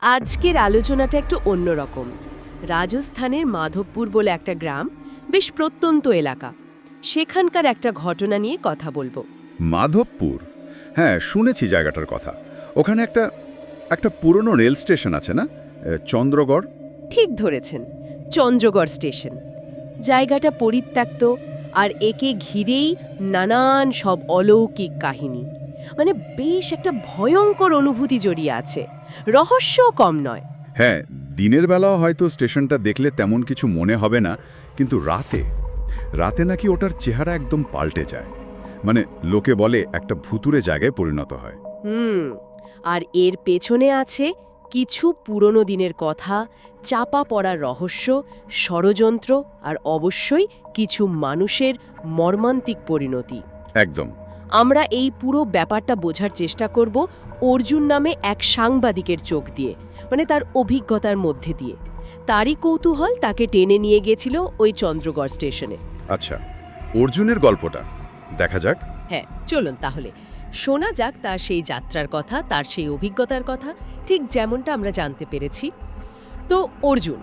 আজকের আলোচনাটা একটু অন্যরকম। রাজস্থানের মাধবপুর বলে একটা গ্রাম, বেশ প্রত্যন্ত এলাকা। সেখানকার একটা ঘটনা নিয়ে কথা বলবো। মাধবপুর। হ্যাঁ, শুনেছি জায়গাটার কথা। ওখানে একটা একটা পুরনো রেল স্টেশন আছে না? চন্দ্রগড়। ঠিক ধরেছেন, চন্দ্রগড় স্টেশন। জায়গাটা পরিত্যক্ত, আর একে ঘিরেই নানান সব অলৌকিক কাহিনী। মানে বেশ একটা ভয়ঙ্কর অনুভূতি জড়িয়ে আছে, রহস্যও কম নয়। হ্যাঁ, দিনের বেলাও হয়তো স্টেশনটা দেখলে তেমন কিছু মনে হবে না, কিন্তু রাতে রাতে নাকি ওটার চেহারা একদম পাল্টে যায়। মানে লোকে বলে একটা ভুতুড়ে জায়গায় পরিণত হয়। হুম, আর এর পেছনে আছে কিছু পুরনো দিনের কথা, চাপা পড়ার রহস্য, ষড়যন্ত্র, আর অবশ্যই কিছু মানুষের মর্মান্তিক পরিণতি। একদম। আমরা এই পুরো ব্যাপারটা বোঝার চেষ্টা করব অর্জুন নামে এক সাংবাদিকের চোখ দিয়ে, মানে তার অভিজ্ঞতার মধ্যে দিয়ে। তারই কৌতূহল তাকে টেনে নিয়ে গেছিল ওই চন্দ্রগড় স্টেশনে। আচ্ছা, অর্জুনের গল্পটা দেখা যাক। হ্যাঁ, চলুন তাহলে শোনা যাক তার সেই যাত্রার কথা, তার সেই অভিজ্ঞতার কথা, ঠিক যেমনটা আমরা জানতে পেরেছি। তো অর্জুন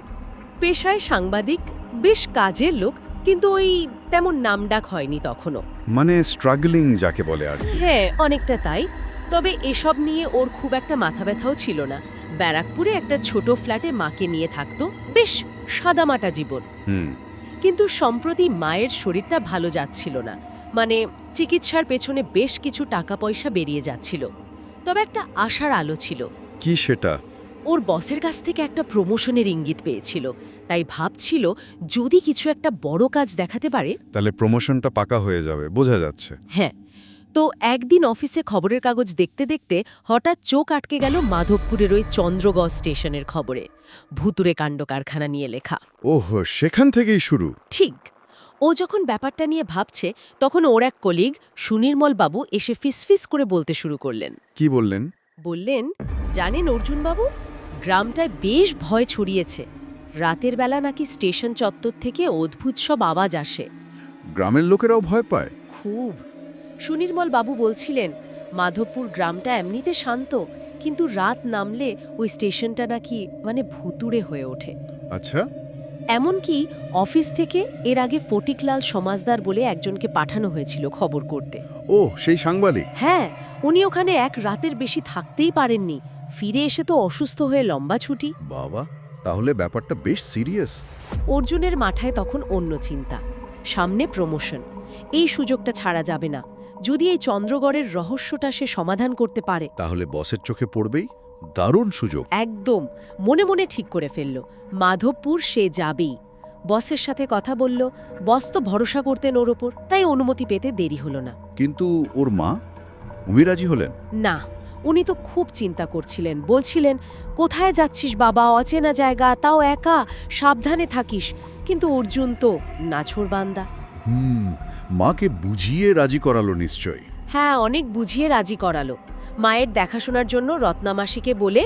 পেশায় সাংবাদিক, বেশ কাজের লোক, কিন্তু ওই তেমন নামডাক হয়নি তখনও। মানে স্ট্রাগলিং যাকে বলে আর কি। হ্যাঁ, অনেকটা তাই। তবে এসব নিয়ে ওর খুব একটা মাথা ব্যথাও ছিল না। ব্যারাকপুরে একটা ছোট ফ্ল্যাটে মাকে নিয়ে থাকতো, বেশ সাদামাটা জীবন। হুম। কিন্তু সম্প্রতি মায়ের শরীরটা ভালো যাচ্ছিল না, মানে চিকিৎসার পেছনে বেশ কিছু টাকা পয়সা বেরিয়ে যাচ্ছিল। তবে একটা আশার আলো ছিল। কি সেটা? ওর বসের কাছ থেকে একটা প্রমোশনের ইঙ্গিত পেয়েছিল, তাই ভাবছিল যদি কিছু একটা বড় কাজ দেখাতে পারে। তাহলে প্রমোশনটা পাকা হয়ে যাবে, বোঝা যাচ্ছে। হ্যাঁ, তো একদিন অফিসে খবরের কাগজ দেখতে দেখতে হঠাৎ চোখ আটকে গেল মাধবপুরের ওই চন্দ্রগড় স্টেশনের খবরে। ভুতুরে কাণ্ড কারখানা নিয়ে লেখা। ওহো, সেখান থেকেই শুরু। ঠিক। ও যখন ব্যাপারটা নিয়ে ভাবছে, তখন ওর এক কলিগ সুনির্মল বাবু এসে ফিসফিস করে বলতে শুরু করলেন। কি বললেন? বললেন, জানেন অর্জুন বাবু, গ্রামটায় বেশ ভয় ছড়িয়েছে। রাতের বেলা নাকি স্টেশন চত্বর থেকে অদ্ভুত সব আওয়াজ আসে। গ্রামের লোকেরাও ভয় পায়? খুব। সুনির্মল বাবু বলছিলেন, মাধবপুর গ্রামটা এমনিতে শান্ত, কিন্তু রাত নামলে ওই স্টেশনটা নাকি ভুতুড়ে হয়ে ওঠে। আচ্ছা। এমনকি অফিস থেকে এর আগে ফটিকলাল সমাজদার বলে একজনকে পাঠানো হয়েছিল খবর করতে। ও, সেই সাংবাদিক? হ্যাঁ, উনি ওখানে এক রাতের বেশি থাকতেই পারেননি। ফিরে এসে তো অসুস্থ হয়ে লম্বা ছুটি। বাবা, তাহলে ব্যাপারটা বেশ সিরিয়াস। অর্জুনের মাথায় তখন অন্য চিন্তা। সামনে প্রমোশন, এই সুযোগটা ছাড়া যাবে না। যদি এই চন্দ্রগড়ের রহস্যটা সে সমাধান করতে পারে, তাহলে বসের চোখে পড়বেই। দারুণ সুযোগ। একদম মনে মনে ঠিক করে ফেলল, মাধবপুর সে যাবেই। বসের সাথে কথা বলল। বস তো ভরসা করতেন ওর ওপর, তাই অনুমতি পেতে দেরি হলো না। কিন্তু ওর মা, উনি রাজি হলেন? না, উনি তো খুব চিন্তা করছিলেন। বলছিলেন, কোথায় যাচ্ছিস বাবা, অচেনা জায়গা, তাও একা, সাবধানে থাকিস। কিন্তু অর্জুন তো নাছোড়বান্দা। মাকে বুঝিয়ে রাজি করালো নিশ্চয়ই। হ্যাঁ, অনেক বুঝিয়ে রাজি করালো। মায়ের দেখাশোনার জন্য রত্নামাসিকে বলে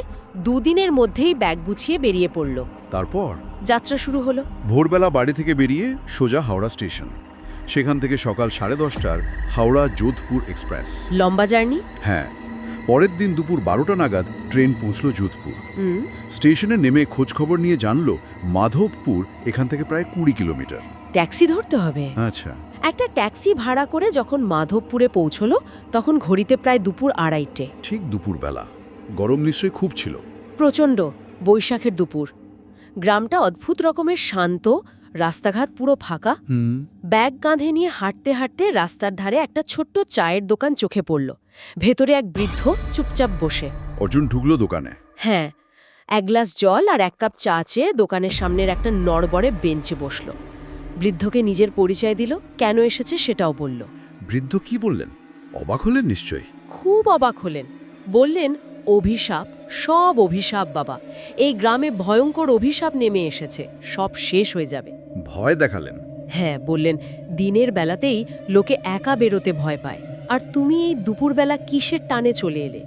দুদিনের মধ্যেই ব্যাগ গুছিয়ে বেরিয়ে পড়ল। তারপর যাত্রা শুরু হলো। ভোরবেলা বাড়ি থেকে বেরিয়ে সোজা হাওড়া স্টেশন। সেখান থেকে সকাল 10:30টার হাওড়া যোধপুর এক্সপ্রেস। লম্বা জার্নি। হ্যাঁ, পরের দিন দুপুর 12টা নাগাদ ট্রেন পৌঁছল যোধপুর। স্টেশনে নেমে খোঁজখবর নিয়ে জানলো মাধবপুর এখান থেকে প্রায় 20 কিলোমিটার। ট্যাক্সি ধরতে হবে। আচ্ছা। একটা ট্যাক্সি ভাড়া করে যখন মাধবপুরে পৌঁছলো, তখন ঘড়িতে প্রায় দুপুর 2:30। ঠিক দুপুরবেলা। গরম নিশ্চয়ই খুব ছিল। প্রচণ্ড, বৈশাখের দুপুর। গ্রামটা অদ্ভুত রকমের শান্ত, রাস্তাঘাট পুরো ফাঁকা। ব্যাগ কাঁধে নিয়ে হাঁটতে হাঁটতে রাস্তার ধারে একটা ছোট্ট চায়ের দোকান চোখে পড়ল। ভেতরে এক বৃদ্ধ চুপচাপ বসে। অর্জুন ঢুকলো দোকানে। হ্যাঁ, এক গ্লাস জল আর এক কাপ চা চেয়ে দোকানের সামনের একটা নড়বড়ে বেঞ্চে বসল। বৃদ্ধকে নিজের পরিচয় দিল, কেন এসেছে সেটাও বলল। বৃদ্ধ কি বললেন? অবাক হলেন নিশ্চয়ই। খুব অবাক হলেন। বললেন, অভিশাপ, সব অভিশাপ বাবা। এই গ্রামে ভয়ঙ্কর অভিশাপ নেমে এসেছে, সব শেষ হয়ে যাবে। ভয় দেখালেন? হ্যাঁ, বললেন, দিনের বেলাতেই লোকে একা বেরোতে ভয় পায়, আর তুমি এই দুপুরবেলা কিসের টানে চলে এলে?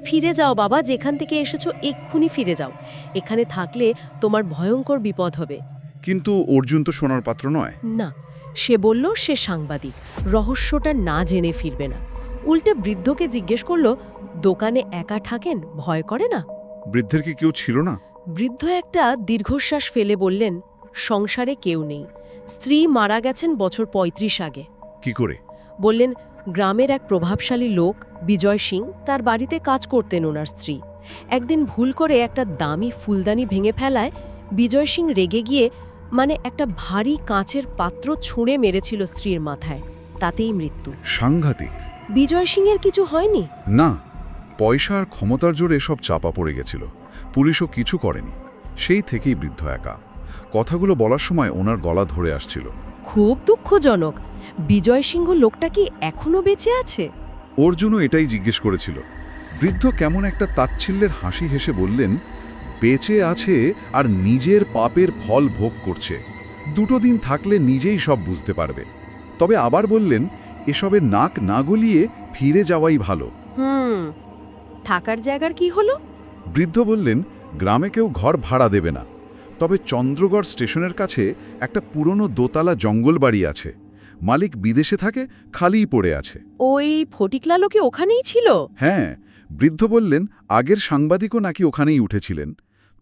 ফিরে যাও বাবা, যেখান থেকে এসেছো এক্ষুনি ফিরে যাও। এখানে থাকলে তোমার ভয়ঙ্কর বিপদ হবে। কিন্তু অর্জুন তো শোনার পাত্র নয়। না, সে বলল সে সাংবাদিক, রহস্যটা না জেনে ফিরবে না। উল্টে বৃদ্ধকে জিজ্ঞেস করল, দোকানে একা থাকেন, ভয় করে না? বৃদ্ধের কি কেউ ছিল না? বৃদ্ধ একটা দীর্ঘশ্বাস ফেলে বললেন, সংসারে কেউ নেই। স্ত্রী মারা গেছেন বছর ৩৫ আগে। কি করে? বললেন, গ্রামের এক প্রভাবশালী লোক বিজয় সিং তার বাড়িতে কাজ করতেন ওনার স্ত্রী। একদিন ভুল করে একটা দামি ফুলদানি ভেঙে ফেলায় বিজয় সিং রেগে গিয়ে একটা ভারী কাঁচের পাত্র ছুঁড়ে মেরেছিল স্ত্রীর মাথায়। তাতেই মৃত্যু। সাংঘাতিক। বিজয় সিংয়ের কিছু হয়নি? না, পয়সা আর ক্ষমতার জোরে সব চাপা পড়ে গেছিল। পুলিশও কিছু করেনি। সেই থেকেই বৃদ্ধ একা। কথাগুলো বলার সময় ওনার গলা ধরে আসছিল। খুব দুঃখজনক। বিজয় সিংহ লোকটা কি এখনো বেঁচে আছে? অর্জুনও এটাই জিজ্ঞেস করেছিল। বৃদ্ধ কেমন একটা তাচ্ছিল্যের হাসি হেসে বললেন, বেঁচে আছে আর নিজের পাপের ফল ভোগ করছে। 2 দিন থাকলে নিজেই সব বুঝতে পারবে। তবে আবার বললেন, এসবের নাক না গলিয়ে ফিরে যাওয়াই ভালো। থাকার জায়গার কি হলো? বৃদ্ধ বললেন, গ্রামে কেউ ঘর ভাড়া দেবে না। তবে চন্দ্রগড় স্টেশনের কাছে একটা পুরনো দোতলা জঙ্গল বাড়ি আছে। মালিক বিদেশে থাকে, খালিই পড়ে আছে। ওই ফটিকলালও কি ওখানেই ছিল? হ্যাঁ, বৃদ্ধ বললেন, আগের সাংবাদিকও নাকি ওখানেই উঠেছিলেন।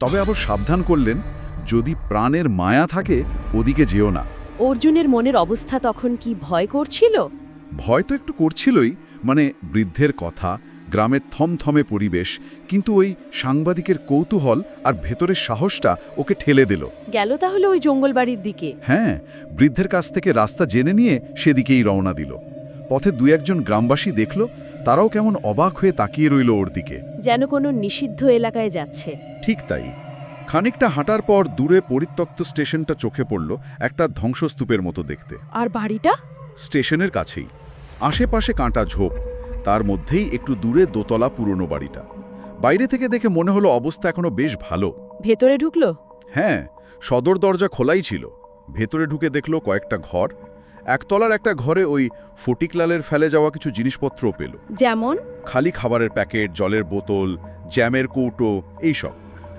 তবে আবার সাবধান করলেন, যদি প্রাণের মায়া থাকে ওদিকে যেও না। অর্জুনের মনের অবস্থা তখন কি ভয় করছিল? ভয় তো একটু করছিলই, বৃদ্ধের কথা, গ্রামের থমথমে পরিবেশ, কিন্তু ওই সাংবাদিকের কৌতূহল আর ভেতরের সাহসটা ওকে ঠেলে দিল। গেল তাহলে ওই জঙ্গলবাড়ির দিকে? হ্যাঁ, বৃদ্ধের কাছ থেকে রাস্তা জেনে নিয়ে সেদিকেই রওনা দিল। পথে 2-1 গ্রামবাসী দেখল, তারাও কেমন অবাক হয়ে তাকিয়ে রইল ওর দিকে, যেন কোনো নিষিদ্ধ এলাকায় যাচ্ছে। ঠিক তাই। খানিকটা হাঁটার পর দূরে পরিত্যক্ত স্টেশনটা চোখে পড়ল, একটা ধ্বংসস্তূপের মতো দেখতে। আর বাড়িটা? স্টেশনের কাছেই। আশেপাশে কাঁটা ঝোপ, তার মধ্যেই একটু দূরে দোতলা পুরনো বাড়িটা। বাইরে থেকে দেখে মনে হলো অবস্থা এখনো বেশ ভালো। ভেতরে ঢুকলো? হ্যাঁ, সদর দরজা খোলাই ছিল। ভেতরে ঢুকে দেখলো কয়েকটা ঘর। একতলার একটা ঘরে ওই ফটিকলালের ফেলে যাওয়া কিছু জিনিসপত্রও পেল। যেমন? খালি খাবারের প্যাকেট, জলের বোতল, জ্যামের কৌটো, এইসব।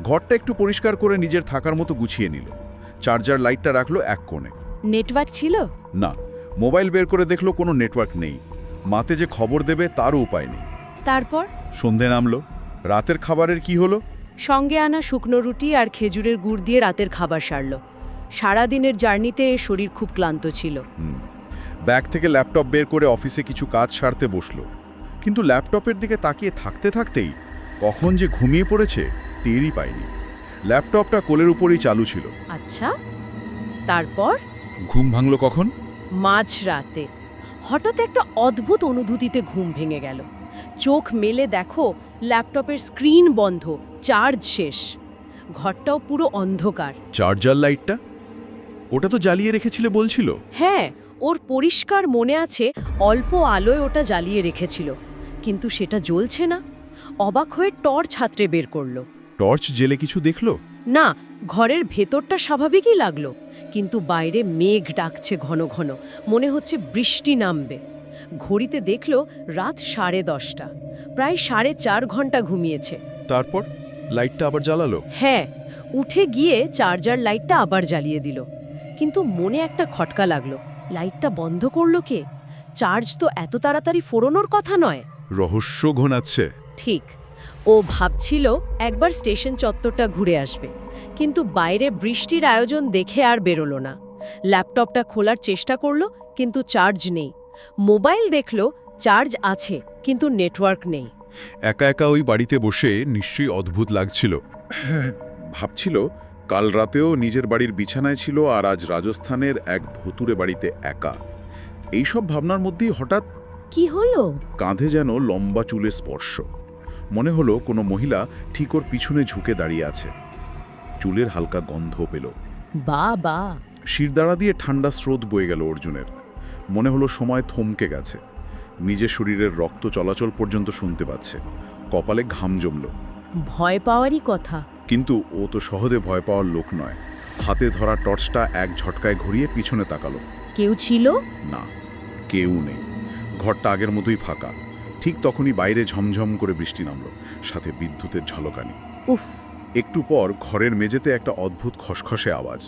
ঘরটা একটু পরিষ্কার করে নিজের থাকার মতো গুছিয়ে নিল। চার্জার লাইটটা রাখলো এক কোণে। নেটওয়ার্ক ছিল? না। মোবাইল বের করে দেখলো কোনো নেটওয়ার্ক নেই। মাতে যে খবর দেবে তারও উপায় নেই। তারপর? সন্ধে নামলো। রাতের খাবারের কি হলো? সঙ্গে আনা শুকনো রুটি আর খেজুরের গুড় দিয়ে রাতের খাবার সারল। সারাদিনের জার্নিতে শরীর খুব ক্লান্ত ছিল। ব্যাগ থেকে ল্যাপটপ বের করে অফিসে কিছু কাজ সারতে বসলো। কিন্তু ল্যাপটপের দিকে তাকিয়ে থাকতে থাকতেই কখন যে ঘুমিয়ে পড়েছে টেরই পায়নি। ল্যাপটপটা কোলের উপরেই চালু ছিল। আচ্ছা, তারপর? ঘুম ভাঙলো কখন? মাঝরাতে। হঠাৎ একটা অদ্ভুত অনুভূতিতে ঘুম ভেঙে গেল। চোখ মেলে দেখো, ল্যাপটপের স্ক্রিন বন্ধ, চার্জ শেষ। ঘরটাও পুরো অন্ধকার। চার্জার লাইটটা? ওটা তো জ্বালিয়ে রেখেছিলে বলছিল। হ্যাঁ, ওর পরিষ্কার মনে আছে, অল্প আলোয় ওটা জ্বালিয়ে রেখেছিল, কিন্তু সেটা জ্বলছে না। অবাক হয়ে টর্চ হাতড়ে বের করলো। টর্চ জেলে কিছু দেখলো? না, ঘরের ভেতরটা স্বাভাবিকই লাগলো, কিন্তু বাইরে মেঘ ডাকছে ঘন ঘন, মনে হচ্ছে বৃষ্টি নামবে। ঘড়িতে দেখলো রাত 10:30। প্রায় 4.5 ঘন্টা ঘুমিয়েছে। তারপর লাইটটা আবার জ্বালালো? হ্যাঁ, উঠে গিয়ে চার্জার লাইটটা আবার জ্বালিয়ে দিল। কিন্তু মনে একটা খটকা লাগলো, লাইটটা বন্ধ করলো কে? চার্জ তো এত তাড়াতাড়ি ফোরানোর কথা নয়। রহস্য ঘনাচ্ছে। ঠিক। ও ভাবছিল একবার স্টেশন চত্বরটা ঘুরে আসবে, কিন্তু বাইরে বৃষ্টির আয়োজন দেখে আর বেরোলো না। ল্যাপটপটা খোলার চেষ্টা করলো, কিন্তু চার্জ নেই। মোবাইল দেখলো চার্জ আছে, কিন্তু নেটওয়ার্ক নেই। একা একা ওই বাড়িতে বসে নিশ্চয়ই অদ্ভুত লাগছিল। ভাবছিল, কাল রাতেও নিজের বাড়ির বিছানায় ছিল, আর আজ রাজস্থানের এক ভুতুরে বাড়িতে একা। এইসব ভাবনার মধ্যেই হঠাৎ কি হলো? কাঁধে যেন লম্বা চুলের স্পর্শ। মনে হলো কোনো মহিলা ঠিক ওর পিছনে ঝুঁকে দাঁড়িয়ে আছে। চুলের হালকা গন্ধ পেল। বাবা! শিরদাঁড়া দিয়ে ঠান্ডা স্রোত বয়ে গেল অর্জুনের। মনে হলো সময় থমকে গেছে। নিজের শরীরের রক্ত চলাচল পর্যন্ত শুনতে পাচ্ছে। কপালে ঘাম জমল। ভয় পাওয়ারই কথা। কিন্তু ও তো সহজে ভয় পাওয়ার লোক নয়। হাতে ধরা টর্চটা এক ঝটকায় ঘুরিয়ে পিছনে তাকালো। কেউ ছিল না, কেউ নেই। ঘরটা আগের মতোই ফাঁকা। ঠিক তখনই বাইরে ঝমঝম করে বৃষ্টি নামল, সাথে বিদ্যুতের ঝলকানি। উফ! একটু পর ঘরের মেঝেতে একটা অদ্ভুত খসখসে আওয়াজ,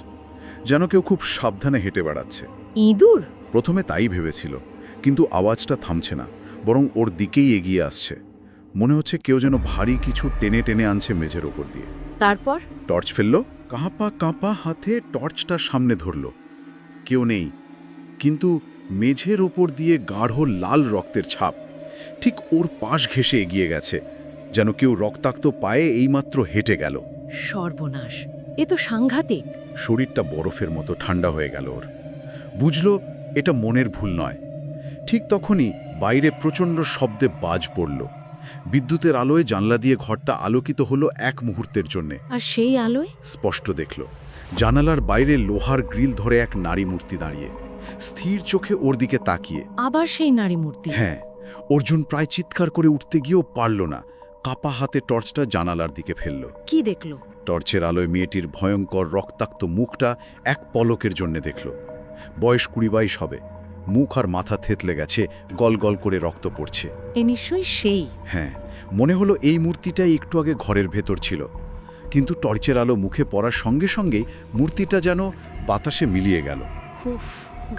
যেন কেউ খুব সাবধানে হেঁটে বেড়াচ্ছে। ইঁদুর? প্রথমে তাই ভেবেছিল, কিন্তু আওয়াজটা থামছে না, বরং ওর দিকেই এগিয়ে আসছে। মনে হচ্ছে কেউ যেন ভারী কিছু টেনে টেনে আনছে মেঝের ওপর দিয়ে। তারপর টর্চ ফেলল, কাঁপা কাঁপা হাতে টর্চটা সামনে ধরল। কেউ নেই, কিন্তু মেঝের ওপর দিয়ে গাঢ় লাল রক্তের ছাপ ঠিক ওর পাশ ঘেঁষে এগিয়ে গেছে, যেন কেউ রক্তাক্ত পায়ে এইমাত্র হেঁটে গেল। সর্বনাশ, এ তো সাংঘাতিক। শরীরটা বরফের মতো ঠান্ডা হয়ে গেল ওর। বুঝল এটা মনের ভুল নয়। ঠিক তখনই বাইরে প্রচণ্ড শব্দে বাজ পড়ল। বিদ্যুতের আলোয় জানলা দিয়ে ঘরটা আলোকিত হলো এক মুহূর্তের জন্যে। আর সেই আলোয় স্পষ্ট দেখল জানালার বাইরে লোহার গ্রিল ধরে এক নারী মূর্তি দাঁড়িয়ে, স্থির চোখে ওর দিকে তাকিয়ে। আবার সেই নারী মূর্তি? হ্যাঁ। অর্জুন প্রায় চিৎকার করে উঠতে গিয়েও পারল না। কাপা হাতে টর্চটা জানালার দিকে ফেলল। কি দেখল? টর্চের আলোয় মেয়েটির ভয়ঙ্কর রক্তাক্ত মুখটা এক পলকের জন্য দেখল। বয়স 20-22 হবে, মুখ আর মাথা থেতলে গেছে, গল গল করে রক্ত পড়ছে। এ নিশ্চয়ই সেই। হ্যাঁ, মনে হলো এই মূর্তিটাই একটু আগে ঘরের ভেতর ছিল, কিন্তু টর্চের আলো মুখে পড়ার সঙ্গে সঙ্গেই মূর্তিটা যেন বাতাসে মিলিয়ে গেল। উফ,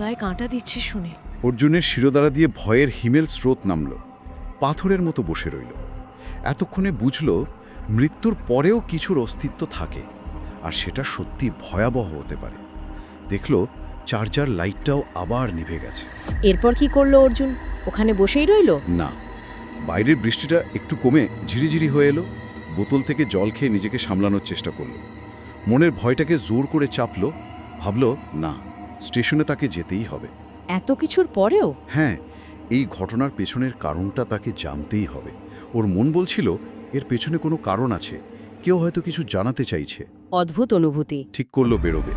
গায়ে কাঁটা দিচ্ছে শুনে। অর্জুনের শিরোদাঁড়া দিয়ে ভয়ের হিমেল স্রোত নামল। পাথরের মতো বসে রইল। এতক্ষণে বুঝল মৃত্যুর পরেও কিছুর অস্তিত্ব থাকে, আর সেটা সত্যি ভয়াবহ হতে পারে। দেখল চার্জার লাইটটাও আবার নিভে গেছে। এরপর কি করলো অর্জুন? ওখানে বসেই রইল? না, বাইরের বৃষ্টিটা একটু কমে ঝিরিঝিরি হয়ে এলো। বোতল থেকে জল খেয়ে নিজেকে সামলানোর চেষ্টা করল। মনের ভয়টাকে জোর করে চাপল। ভাবল না, স্টেশনে তাকে যেতেই হবে। এত কিছুর পরেও? হ্যাঁ, এই ঘটনার পেছনের কারণটা তাকে জানতেই হবে। ওর মন বলছিল এর পেছনে কোনো কারণ আছে, কেউ হয়তো কিছু জানাতে চাইছে। অদ্ভুত অনুভূতি। ঠিক করলো বেরোবে।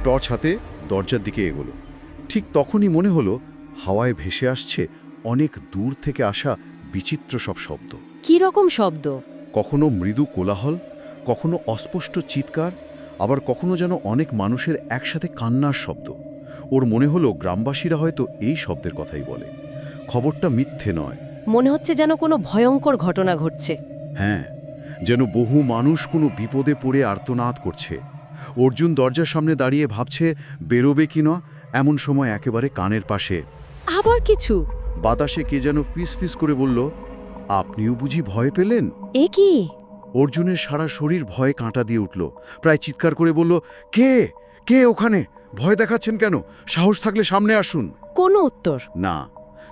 টর্চ হাতে দরজার দিকে এগোলো। ঠিক তখনই মনে হলো হাওয়ায় ভেসে আসছে অনেক দূর থেকে আসা বিচিত্র সব শব্দ। কি রকম শব্দ? কখনো মৃদু কোলাহল, কখনো অস্পষ্ট চিৎকার, আবার কখনো যেন অনেক মানুষের একসাথে কান্নার শব্দ। ওর মনে হলো গ্রামবাসীরা হয়তো এই শব্দের কথাই বলে। খবরটা মিথ্যে নয়। মনে হচ্ছে যেন কোনো ভয়ঙ্কর ঘটনা ঘটছে। হ্যাঁ, যেন বহু মানুষ কোনো বিপদে পড়ে আর্তনাদ করছে। অর্জুন দরজার সামনে দাঁড়িয়ে ভাবছে বেরোবে কি না। এমন সময় একেবারে কানের পাশে আবার কিছু। বাতাসে কে যেন ফিস ফিস করে বলল, আপনিও বুঝি ভয় পেলেন? এ কি? অর্জুনের সারা শরীর ভয়ে কাঁটা দিয়ে উঠল। প্রায় চিৎকার করে বলল, কে কে ওখানে? ভয় দেখাচ্ছেন কেন? সাহস থাকলে সামনে আসুন। কোনো উত্তর না।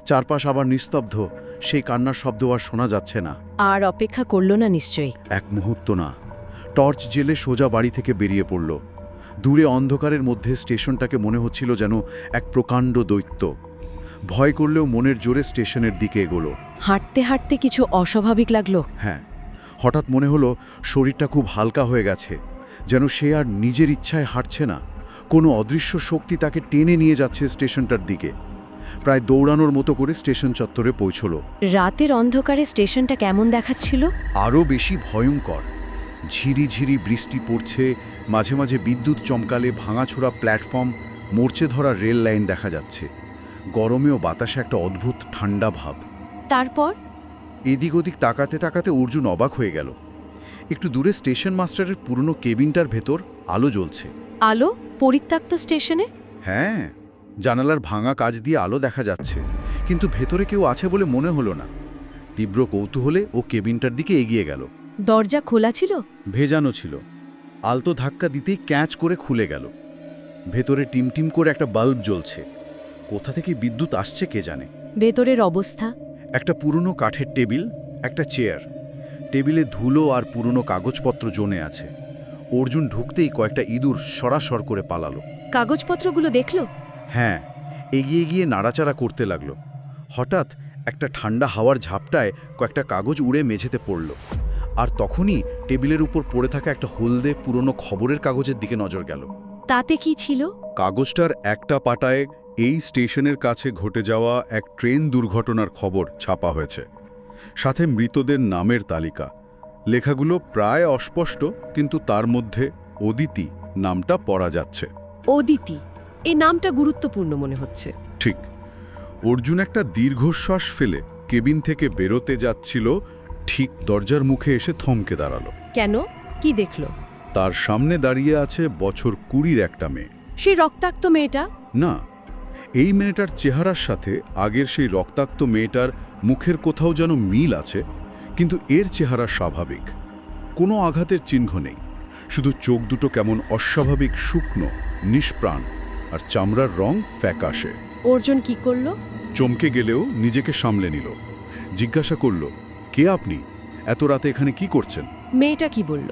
চারপাশ আবার নিস্তব্ধ। সেই কান্নার শব্দ আর শোনা যাচ্ছে না। আর অপেক্ষা করলো না নিশ্চয়ই। এক মুহূর্ত না। টর্চ জেলে সোজা বাড়ি থেকে বেরিয়ে পড়ল। দূরে অন্ধকারের মধ্যে স্টেশনটাকে মনে হচ্ছিল যেন এক প্রকাণ্ড দৈত্য। ভয় করলেও মনের জোরে স্টেশনের দিকে এগোলো। হাঁটতে হাঁটতে কিছু অস্বাভাবিক লাগলো। হ্যাঁ, হঠাৎ মনে হলো শরীরটা খুব হালকা হয়ে গেছে, যেন সে আর নিজের ইচ্ছায় হাঁটছে না। কোনো অদৃশ্য শক্তি তাকে টেনে নিয়ে যাচ্ছে স্টেশনটার দিকে। প্রায় দৌড়ানোর মতো করে স্টেশন চত্বরে পৌঁছল। রাতের অন্ধকারে স্টেশনটা কেমন দেখাচ্ছিল? আরও বেশি ভয়ঙ্কর। ঝিরিঝিরি বৃষ্টি পড়ছে, মাঝে মাঝে বিদ্যুৎ চমকালে ভাঙাছোড়া প্ল্যাটফর্ম, মরচে ধরা রেল লাইন দেখা যাচ্ছে। গরমেও বাতাসে একটা অদ্ভুত ঠান্ডা ভাব। তারপর এদিক ওদিক তাকাতে তাকাতে অর্জুন অবাক হয়ে গেল। একটু দূরে স্টেশন মাস্টারের পুরনো কেবিনটার ভেতর আলো জ্বলছে। আলো? পরিত্যক্ত স্টেশনে? হ্যাঁ, জানালার ভাঙা কাচ দিয়ে আলো দেখা যাচ্ছে, কিন্তু ভেতরে কেউ আছে বলে মনে হলো না। তীব্র কৌতূহলে ও কেবিনটার দিকে এগিয়ে গেল। দরজা খোলা ছিল? ভেজানো ছিল। আলতো ধাক্কা দিতেই ক্যাচ করে খুলে গেল। ভেতরে টিমটিম করে একটা বাল্ব জ্বলছে। কোথা থেকে বিদ্যুৎ আসছে কে জানে। ভেতরের অবস্থা? একটা পুরনো কাঠের টেবিল, একটা চেয়ার। টেবিলে ধুলো আর পুরনো কাগজপত্র জমে আছে। অর্জুন ঢুকতেই কয়েকটা ইঁদুর সরাসর করে পালালো। কাগজপত্রগুলো দেখলো? হ্যাঁ, এগিয়ে গিয়ে নাড়াচাড়া করতে লাগলো। হঠাৎ একটা ঠান্ডা হাওয়ার ঝাপটায় কয়েকটা কাগজ উড়ে মেঝেতে পড়ল। আর তখনই টেবিলের উপর পড়ে থাকা একটা হলদে পুরনো খবরের কাগজের দিকে নজর গেল। তাতে কি ছিল? কাগজটার একটা পাতায় এই স্টেশনের কাছে ঘটে যাওয়া এক ট্রেন দুর্ঘটনার খবর ছাপা হয়েছে, সাথে মৃতদের নামের তালিকা। লেখাগুলো প্রায় অস্পষ্ট, কিন্তু তার মধ্যে অদিতি নামটা পড়া যাচ্ছে। অদিতি, এই নামটা গুরুত্বপূর্ণ মনে হচ্ছে। ঠিক। অর্জুন একটা দীর্ঘশ্বাস ফেলে কেবিন থেকে বেরোতে যাচ্ছিল, ঠিক দরজার মুখে এসে থমকে দাঁড়ালো। কেন? কি দেখলো? তার সামনে দাঁড়িয়ে আছে বছর 20-র একটা মেয়ে। সেই রক্তাক্ত মেয়েটা? না, এই মেয়েটার চেহারার সাথে আগের সেই রক্তাক্ত মেয়েটার মুখের কোথাও যেন মিল আছে, কিন্তু এর চেহারা স্বাভাবিক, কোনো আঘাতের চিহ্ন নেই, শুধু চোখ দুটো কেমন অস্বাভাবিক শুকনো, নিষ্প্রাণ, আর চামড়ার রং ফ্যাকাশে। অর্জুন কি করলো? চমকে গেলেও নিজেকে সামলে নিল। জিজ্ঞাসা করল, কে আপনি? এত রাতে এখানে কি করছেন? মেয়েটা কি বলল?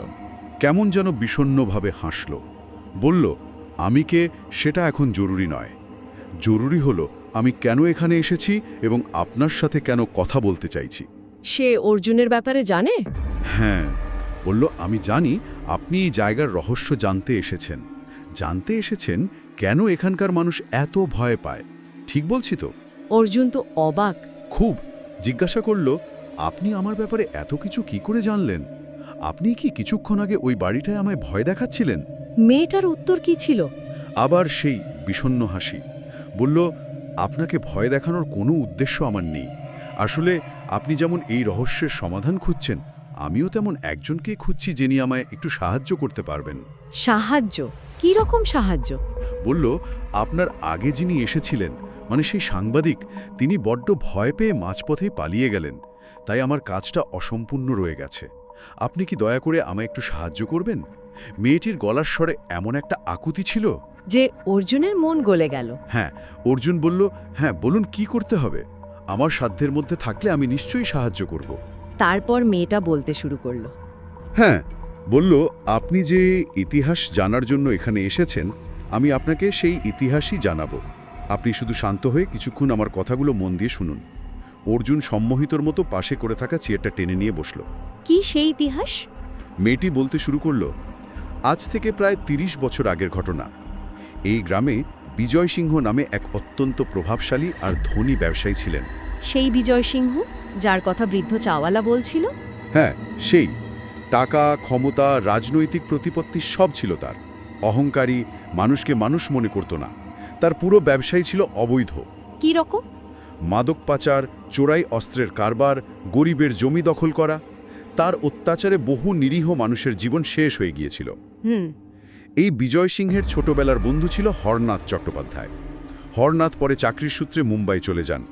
কেমন যেন বিষণ্ণভাবে হাসল। বলল, আমি কে সেটা এখন জরুরি নয়। জরুরি হলো আমি কেন এখানে এসেছি এবং আপনার সাথে কেন কথা বলতে চাইছি। সে অর্জুনের ব্যাপারে জানে? হ্যাঁ, বলল, আমি জানি আপনি এই জায়গার রহস্য জানতে এসেছেন। জানতে এসেছেন কেন এখানকার মানুষ এত ভয় পায়। ঠিক বলছি তো? অর্জুন তো অবাক। খুব। জিজ্ঞাসা করল, আপনি আমার ব্যাপারে এত কিছু কি করে জানলেন? আপনি কি কিছুক্ষণ আগে ওই বাড়িটায় আমায় ভয় দেখাচ্ছিলেন? মেয়েটার উত্তর কি ছিল? আবার সেই বিষণ্ণ হাসি। বলল, আপনাকে ভয় দেখানোর কোনো উদ্দেশ্য আমার নেই। আসলে আপনি যেমন এই রহস্যের সমাধান খুঁজছেন, আমিও তেমন একজনকেই খুঁজছি যিনি আমায় একটু সাহায্য করতে পারবেন। সাহায্য? কি রকম সাহায্য? বলল, আপনার আগে যিনি এসেছিলেন, মানে সেই সাংবাদিক, তিনি বড্ড ভয় পেয়ে মাঝপথেই পালিয়ে গেলেন। তাই আমার কাজটা অসম্পূর্ণ রয়ে গেছে। আপনি কি দয়া করে আমায় একটু সাহায্য করবেন? মেয়েটির গলার স্বরে এমন একটা আকুতি ছিল যে অর্জুনের মন গলে গেল। হ্যাঁ। অর্জুন বলল, হ্যাঁ বলুন, কি করতে হবে? আমার সাধ্যের মধ্যে থাকলে আমি নিশ্চয়ই সাহায্য করব। তারপর মেয়েটা বলতে শুরু করলো। হ্যাঁ, বলল, আপনি যে ইতিহাস জানার জন্য এখানে এসেছেন, আমি আপনাকে সেই ইতিহাসই জানাবো। আপনি শুধু শান্ত হয়ে কিছুক্ষণ আমার কথাগুলো মন দিয়ে শুনুন। অর্জুন সম্মোহিতর মতো পাশে করে থাকা চেয়ারটা টেনে নিয়ে বসল। কি সেই ইতিহাস? মেয়েটি বলতে শুরু করল, আজ থেকে প্রায় ৩০ বছর আগের ঘটনা। এই গ্রামে বিজয় সিংহ নামে এক অত্যন্ত প্রভাবশালী আর ধনী ব্যবসায়ী ছিলেন। সেই বিজয় সিংহ যার কথা বৃদ্ধ চাওয়ালা বলছিল? হ্যাঁ, সেই। টাকা, ক্ষমতা, রাজনৈতিক প্রতিপত্তি সব ছিল তার। অহংকারী, মানুষকে মানুষ মনে করত না। তার পুরো ব্যবসায়ী ছিল অবৈধ। কি রকম? মাদক পাচার, চোরাই অস্ত্রের কারবার, গরিবের জমি দখল করা। তার অত্যাচারে বহু নিরীহ মানুষের জীবন শেষ হয়ে গিয়েছিল। এই বিজয় সিংহের ছোটবেলার বন্ধু ছিল হরনাথ চট্টোপাধ্যায়। হরনাথ পরে চাকরির সূত্রে মুম্বাই চলে যান।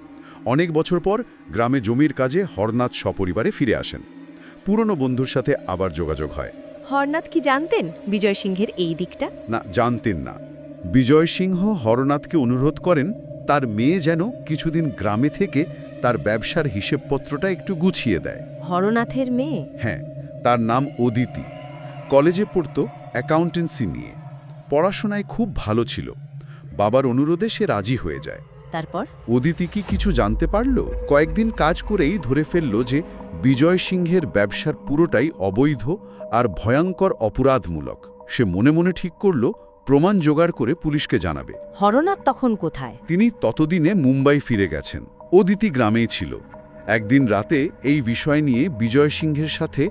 অনেক বছর পর গ্রামে জমির কাজে হরনাথ সপরিবারে ফিরে আসেন। পুরনো বন্ধুর সাথে আবার যোগাযোগ হয়। হরনাথ কি জানতেন বিজয় সিংহের এই দিকটা? না, জানতেন না। বিজয় সিংহ হরনাথকে অনুরোধ করেন তার মেয়ে যেন কিছুদিন গ্রামে থেকে তার ব্যবসার হিসেবপত্রটা একটু গুছিয়ে দেয়। হরনাথের মেয়ে? হ্যাঁ, তার নাম অদিতি। কলেজে পড়ত অ্যাকাউন্টেন্সি নিয়ে। পড়াশোনায় খুব ভালো ছিল। বাবার অনুরোধে সে রাজি হয়ে যায়। তারপর? অদিতি কি কিছু জানতে পারল? কয়েকদিন কাজ করেই ধরে ফেলল যে বিজয় সিংহের ব্যবসার পুরোটাই অবৈধ আর ভয়ঙ্কর অপরাধমূলক। সে মনে মনে ঠিক করল প্রমাণ জোগাড় করে পুলিশকে জানাবে। হরনাথ তখন কোথায়? তিনি ততদিনে মুম্বাই ফিরে গেছেন। অদিতি গ্রামেই ছিল। একদিন রাতে এই বিষয় নিয়ে বিজয় সিংহের সাথে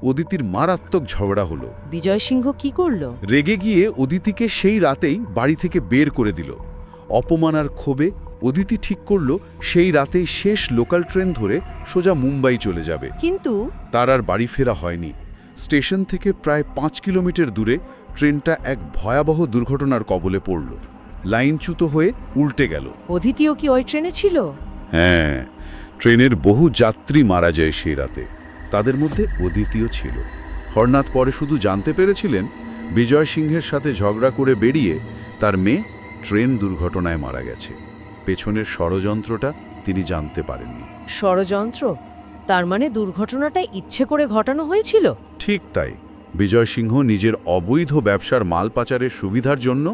অদিতির মারাত্মক ঝগড়া হলো। বিজয় সিংহ কি করলো? রেগে গিয়ে অদিতিকে সেই রাতেই বাড়ি থেকে বের করে দিল। অপমান আর ক্ষোভে অদিতি ঠিক করল সেই রাতেই শেষ লোকাল ট্রেন ধরে সোজা মুম্বাই চলে যাবে। কিন্তু তার আর বাড়ি ফেরা হয়নি। স্টেশন থেকে প্রায় ৫ কিলোমিটার দূরে ট্রেনটা এক ভয়াবহ দুর্ঘটনার কবলে পড়ল। লাইনচ্যুত হয়ে উল্টে গেল। অদিতিও কি ওই ট্রেনে ছিল? হ্যাঁ, ট্রেনের বহু যাত্রী মারা যায় সেই রাতে। তাদের মধ্যে অদিতিও ছিল। হরনাথ পরে শুধু জানতে পেরেছিলেন বিজয় সিংহের সাথে ঝগড়া করে বেরিয়ে তার মেয়ে ট্রেন দুর্ঘটনায় মারা গেছে। পেছনের ষড়যন্ত্রটা তিনি জানতে পারেননি। ষড়যন্ত্র? তার মানে দুর্ঘটনাটা ইচ্ছে করে ঘটানো হয়েছিল? ঠিক তাই। বিজয় সিংহ নিজের অবৈধ ব্যবসার মাল পাচারের সুবিধার জন্য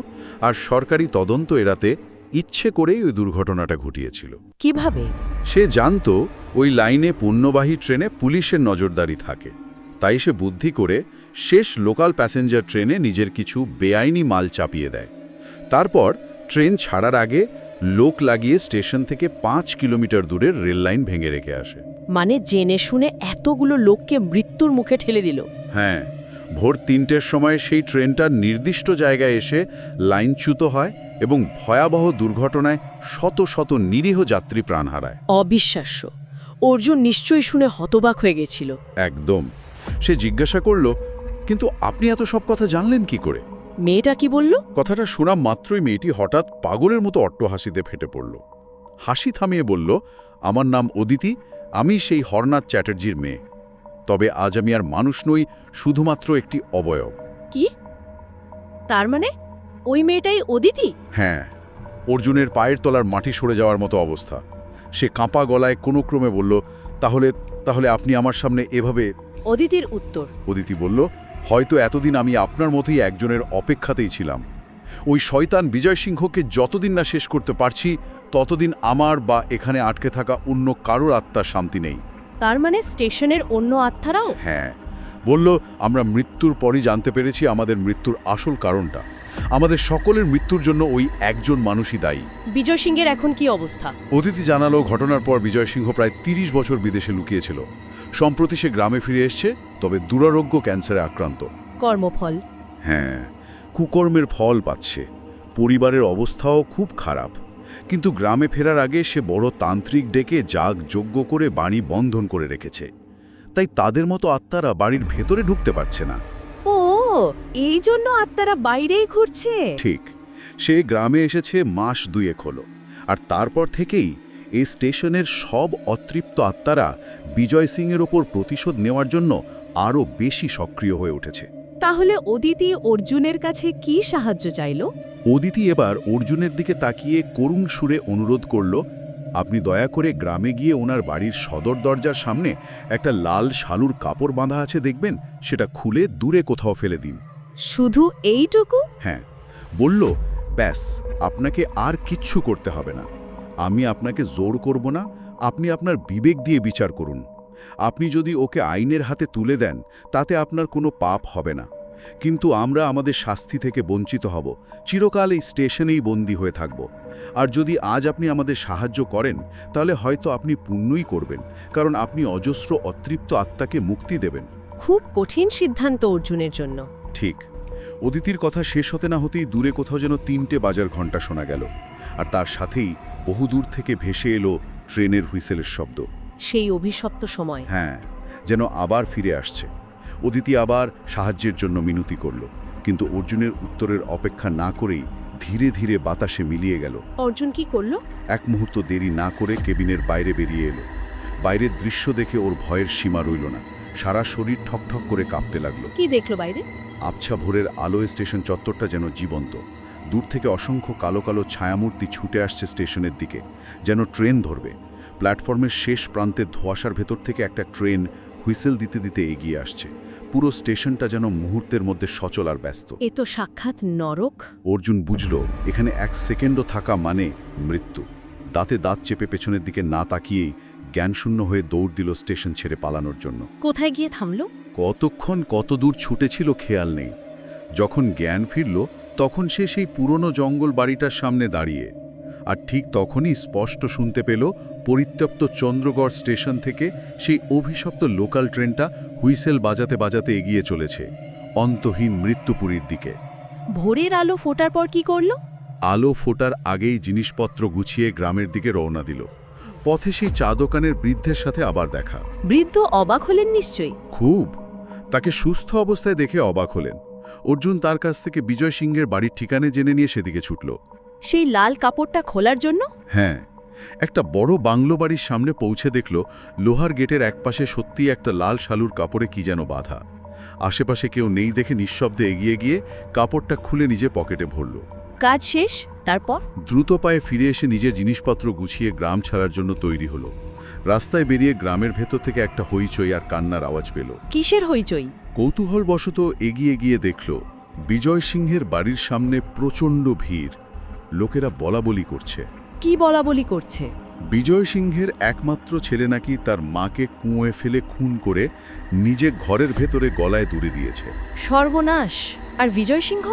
আর সরকারি তদন্ত এড়াতে ইচ্ছে করেই ওই দুর্ঘটনাটা ঘটিয়েছিল। কিভাবে? সে জানত ওই লাইনে পণ্যবাহী ট্রেনে পুলিশের নজরদারি থাকে। তাই সে বুদ্ধি করে শেষ লোকাল প্যাসেঞ্জার ট্রেনে নিজের কিছু বেআইনি মাল চাপিয়ে দেয়। তারপর ট্রেন ছাড়ার আগে লোক লাগিয়ে স্টেশন থেকে ৫ কিলোমিটার দূরের রেল লাইন ভেঙে রেখে আসে। মানে জেনে শুনে এতগুলো লোককে মৃত্যুর মুখে ঠেলে দিল? হ্যাঁ, ভোর ৩টের সময় সেই ট্রেনটা নির্দিষ্ট জায়গায় এসে লাইনচ্যুত হয় এবং ভয়াবহ দুর্ঘটনায় শত শত নিরীহ যাত্রী প্রাণ হারায়। অবিশ্বাস্য। অর্জুন নিশ্চয়ই শুনে হতবাক হয়ে গেছিল। একদম। সে জিজ্ঞাসা করল, কিন্তু আপনি এত সব কথা জানলেন কি করে? মেয়েটা কি বলল? কথাটা শোনা মাত্রই মেয়েটি হঠাৎ পাগলের মতো অট্টহাসিতে ফেটে পড়ল। হাসি থামিয়ে বলল, আমার নাম অদিতি, আমি সেই হরনাথ চ্যাটার্জির মেয়ে। তবে আজ আমি আর মানুষ নই, শুধুমাত্র একটি অবয়ব। কি? তার মানে ওই মেয়েটাই অদিতি? হ্যাঁ, অর্জুনের পায়ের তলার মাটি সরে যাওয়ার মতো অবস্থা। সে কাঁপা গলায় কোনো ক্রমে বলল, তাহলে তাহলে আপনি আমার সামনে এভাবে? অদিতির উত্তর, অদিতি বলল, হয়তো এতদিন আমি আপনার মতোই একজনের অপেক্ষাতেই ছিলাম। ওই শয়তান বিজয় সিংহকে যতদিন না শেষ করতে পারছি, ততদিন আমার বা এখানে আটকে থাকা অন্য কারোর আত্মার শান্তি নেই। তার মানে স্টেশনের অন্য আত্মারাও? হ্যাঁ, বলল, আমরা মৃত্যুর পরই জানতে পেরেছি আমাদের মৃত্যুর আসল কারণটা। আমাদের সকলের মৃত্যুর জন্য ওই একজন মানুষই দায়ী। বিজয় সিংহের এখন কি অবস্থা? অদিতি জানালো, ঘটনার পর বিজয় সিংহ প্রায় ৩০ বছর বিদেশে লুকিয়েছিল। সম্প্রতি সে গ্রামে ফিরে এসছে, তবে দুরারোগ্য ক্যান্সারে আক্রান্ত। কর্মফল? হ্যাঁ, কুকর্মের ফল পাচ্ছে। পরিবারের অবস্থাও খুব খারাপ। কিন্তু গ্রামে ফেরার আগে সে বড় তান্ত্রিক ডেকে যাগ যজ্ঞ করে বাড়ি বন্ধন করে রেখেছে। তাই তাদের মতো আত্মারা বাড়ির ভেতরে ঢুকতে পারছে না। ও, এই জন্য আত্মারা বাইরেই ঘুরছে? ঠিক। সে গ্রামে এসেছে মাস ২ হলো, আর তারপর থেকেই এই স্টেশনের সব অতৃপ্ত আত্মারা বিজয় সিংয়ের ওপর প্রতিশোধ নেওয়ার জন্য আরও বেশি সক্রিয় হয়ে উঠেছে। তাহলে অদিতি অর্জুনের কাছে কি সাহায্য চাইল? অদিতি এবার অর্জুনের দিকে তাকিয়ে করুণ সুরে অনুরোধ করল, আপনি দয়া করে গ্রামে গিয়ে ওনার বাড়ির সদর দরজার সামনে একটা লাল শালুর কাপড় বাঁধা আছে দেখবেন, সেটা খুলে দূরে কোথাও ফেলে দিন। শুধু এইটুকু? হ্যাঁ, বলল, ব্যাস, আপনাকে আর কিচ্ছু করতে হবে না। আমি আপনাকে জোর করব না, আপনি আপনার বিবেক দিয়ে বিচার করুন। আপনি যদি ওকে আইনের হাতে তুলে দেন, তাতে আপনার কোনো পাপ হবে না, কিন্তু আমরা আমাদের শাস্তি থেকে বঞ্চিত হব, চিরকাল এই স্টেশনেই বন্দী হয়ে থাকব। আর যদি আজ আপনি আমাদের সাহায্য করেন, তাহলে হয়তো আপনি পুণ্যই করবেন, কারণ আপনি অজস্র অতৃপ্ত আত্মাকে মুক্তি দেবেন। খুব কঠিন সিদ্ধান্ত অর্জুনের জন্য। ঠিক। অদিতির কথা শেষ হতে না হতেই দূরে কোথাও যেন ৩টে বাজার ঘণ্টা শোনা গেল, আর তার সাথেই বহুদূর থেকে ভেসে এলো ট্রেনের হুইসেলের শব্দ। সেই অভিশপ্ত সময়। হ্যাঁ, যেন আবার ফিরে আসছে। অদিতি আবার সাহায্যের জন্য মিনতি করল, কিন্তু অর্জুনের উত্তরের অপেক্ষা না করেই ধীরে ধীরে বাতাসে মিলিয়ে গেল। অর্জুন কি করল? এক মুহূর্ত দেরি না করে কেবিনের বাইরে বেরিয়ে এলো। বাইরের দৃশ্য দেখে ওর ভয়ের সীমা রইল না। সারা শরীর ঠকঠক করে কাঁপতে লাগলো। কি দেখলো বাইরে? আবছা ভোরের আলোয় স্টেশন চত্বরটা যেন জীবন্ত। দূর থেকে অসংখ্য কালো কালো ছায়ামূর্তি ছুটে আসছে স্টেশনের দিকে, যেন ট্রেন ধরবে। প্ল্যাটফর্মের শেষ প্রান্তে ধোঁয়াশার ভেতর থেকে একটা ট্রেন হুইসেল দিতে দিতে এগিয়ে আসছে। পুরো স্টেশনটা যেন মুহূর্তের মধ্যে সচল আর ব্যস্ত। এ তো সাক্ষাৎ নরক। অর্জুন বুঝল, এখানে ১ সেকেন্ডও থাকা মানে মৃত্যু। দাঁতে দাঁত চেপে পেছনের দিকে না তাকিয়েই জ্ঞানশূন্য হয়ে দৌড় দিল স্টেশন ছেড়ে পালানোর জন্য। কোথায় গিয়ে থামলো? কতক্ষণ কত দূর ছুটেছিল খেয়াল নেই। যখন জ্ঞান ফিরল, তখন সে সেই পুরনো জঙ্গল বাড়িটার সামনে দাঁড়িয়ে। আর ঠিক তখনই স্পষ্ট শুনতে পেল পরিত্যক্ত চন্দ্রগড় স্টেশন থেকে সেই অভিশপ্ত লোকাল ট্রেনটা হুইসেল বাজাতে বাজাতে এগিয়ে চলেছে অন্তহীন মৃত্যুপুরীর দিকে। ভোরের আলো ফোটার পর কি করলো? আলো ফোটার আগেই জিনিসপত্র গুছিয়ে গ্রামের দিকে রওনা দিল। পথে সেই চা দোকানের বৃদ্ধের সাথে আবার দেখা। বৃদ্ধ অবাক হলেন নিশ্চয়ই। খুব। তাকে সুস্থ অবস্থায় দেখে অবাক হলেন। অর্জুন তার কাছ থেকে বিজয় সিংহের বাড়ির ঠিকানা জেনে নিয়ে সেদিকে ছুটল। সেই লাল কাপড়টা খোলার জন্য? হ্যাঁ, একটা বড় বাংলো বাড়ির সামনে পৌঁছে দেখল লোহার গেটের একপাশে সত্যিই একটা লাল শালুর কাপড়ে কি যেন বাঁধা। আশেপাশে কেউ নেই দেখে নিঃশব্দে এগিয়ে গিয়ে কাপড়টা খুলে নিজে পকেটে ভরল। কাজ শেষ। তারপর দ্রুত পায়ে ফিরে এসে নিজের জিনিসপত্র গুছিয়ে গ্রাম ছাড়ার জন্য তৈরি হলো। রাস্তায় বেরিয়ে গ্রামের ভেতর থেকে একটা হইচই আর কান্নার আওয়াজ পেল। কিসের হইচই? কৌতূহলবশত এগিয়ে গিয়ে দেখল বিজয় সিংহের বাড়ির সামনে প্রচণ্ড ভিড়। লোকেরা বলাবলি করছে। কি বলাবলি করছে? বিজয় সিংহের একমাত্র ছেলে নাকি তার মাকে কুঁয়োয় ফেলে খুন করে নিজে ঘরের ভেতরে গলায় দড়ি দিয়েছে। সর্বনাশ! আর বিজয় সিংহ?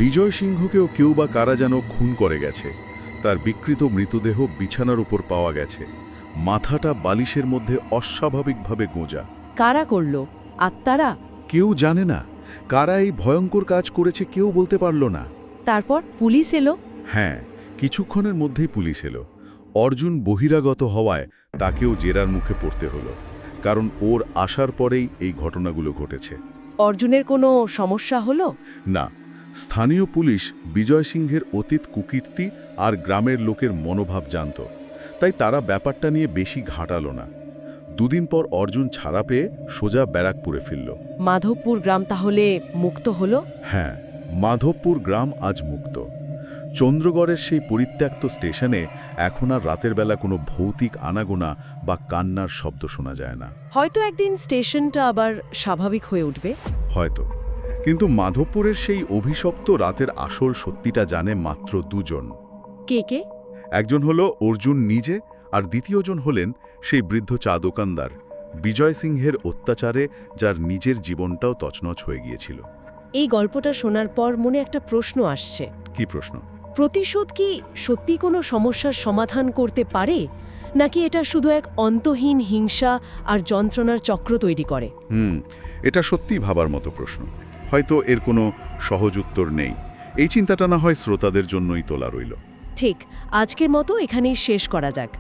বিজয় সিংহকেও কেউ বা কারা যেন খুন করে গেছে। তার বিকৃত মৃতদেহ বিছানার উপর পাওয়া গেছে, মাথাটা বালিশের মধ্যে অস্বাভাবিকভাবে গোঁজা। কারা করল? আত্মারা? কেউ জানে না। কারা এই ভয়ঙ্কর কাজ করেছে কেউ বলতে পারল না। তারপর পুলিশ এলো? হ্যাঁ, কিছুক্ষণের মধ্যেই পুলিশ এলো। অর্জুন বহিরাগত হওয়ায় তাকেও জেরার মুখে পড়তে হলো, কারণ ওর আসার পরেই এই ঘটনাগুলো ঘটেছে। অর্জুনের কোনো সমস্যা হলো? না, স্থানীয় পুলিশ বিজয় সিংহের অতীত কুকীর্তি আর গ্রামের লোকের মনোভাব জানত, তাই তারা ব্যাপারটা নিয়ে বেশি ঘাটালো না। দুদিন পর অর্জুন ছাড়া পেয়ে সোজা ব্যারাকপুরে ফিরল। মাধবপুর গ্রাম তাহলে মুক্ত হলো? হ্যাঁ, মাধবপুর গ্রাম আজ মুক্ত। চন্দ্রগড়ের সেই পরিত্যক্ত স্টেশনে এখন আর রাতের বেলা কোনো ভৌতিক আনাগোনা বা কান্নার শব্দ শোনা যায় না। হয়তো একদিন স্টেশনটা আবার স্বাভাবিক হয়ে উঠবে। হয়তো, কিন্তু মাধবপুরের সেই অভিশপ্ত রাতের আসল সত্যিটা জানে মাত্র দুজন। কে কে? একজন হলো অর্জুন নিজে, আর দ্বিতীয়জন হলেন সেই বৃদ্ধ চা দোকানদার বিজয় সিংহের অত্যাচারে যার নিজের জীবনটাও তছনছ হয়ে গিয়েছিল। এই গল্পটা শোনার পর মনে একটা প্রশ্ন আসছে। কি প্রশ্ন? প্রতিশোধ কি সত্যি কোনো সমস্যার সমাধান করতে পারে, নাকি এটা শুধু এক অন্তহীন হিংসা আর যন্ত্রণার চক্র তৈরি করে? এটা সত্যিই ভাবার মতো প্রশ্ন। হয়তো এর কোনো সহজ উত্তর নেই। এই চিন্তাটা না হয় শ্রোতাদের জন্যই তোলা রইল। ঠিক, আজকের মতো এখানেই শেষ করা যাক।